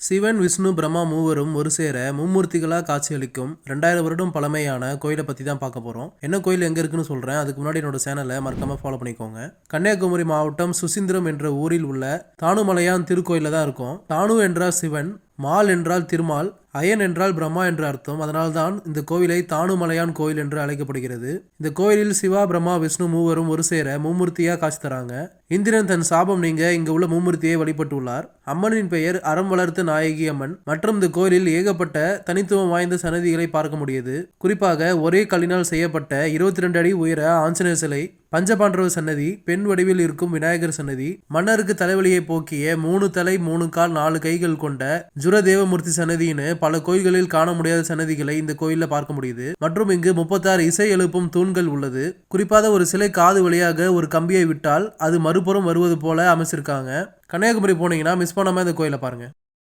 சிவன், விஷ்ணு, பிரம்மா மூவரும் ஒரு சேர மும்மூர்த்திகளாக காட்சியளிக்கும் 2000 வருடம் பழமையான கோயிலை பற்றி தான் பார்க்க போகிறோம். என்ன கோயில் எங்கே இருக்குன்னு சொல்கிறேன். அதுக்கு முன்னாடி என்னோட சேனலை மறக்காமல் ஃபாலோ பண்ணிக்கோங்க. கன்னியாகுமரி மாவட்டம் சுசீந்திரம் என்ற ஊரில் உள்ள தானுமலையான் திருக்கோயிலில் தான் இருக்கும். தானு என்றால் சிவன், மால் என்றால் திருமால், அயன் என்றால் பிரம்மா என்று அர்த்தம். அதனால்தான் இந்த கோவிலை தானுமலையான் கோயில் என்று அழைக்கப்படுகிறது. இந்த கோயிலில் சிவா, பிரம்மா, விஷ்ணு மூவரும் ஒரு சேர மும்மூர்த்தியா காட்சி தராங்க. இந்திரன் தன் சாபம் நீங்க இங்க உள்ள மும்மூர்த்தியை வழிபட்டுள்ளார். அம்மனின் பெயர் அறம் வளர்த்த நாயகி அம்மன். மற்றும் இந்த கோயிலில் ஏகப்பட்ட தனித்துவம் வாய்ந்த சன்னதிகளை பார்க்க முடியுது. குறிப்பாக ஒரே கல்லினால் செய்யப்பட்ட 22 அடி உயர ஆஞ்சநேயர் சிலை, பஞ்சபாண்டவ சன்னதி, பெண் வடிவில் இருக்கும் விநாயகர் சன்னதி, மன்னருக்கு தலைவலியை போக்கிய 3 தலை 3 கால் 4 கைகள் கொண்ட ஜுரதேவமூர்த்தி சன்னதின்னு பல கோயில்களில் காண முடியாத சன்னதிகளை இந்த கோயில்ல பார்க்க முடியுது. மற்றும் இங்கு 36 இசை எழுப்பும் தூண்கள் உள்ளது. குறிப்பாக ஒரு சிலை காது வழியாக ஒரு கம்பியை விட்டால் அது மறுபுறம் வருவது போல அமைச்சிருக்காங்க. கன்னியாகுமரி போனீங்கன்னா மிஸ் பண்ணாம இந்த கோயிலை பாருங்க.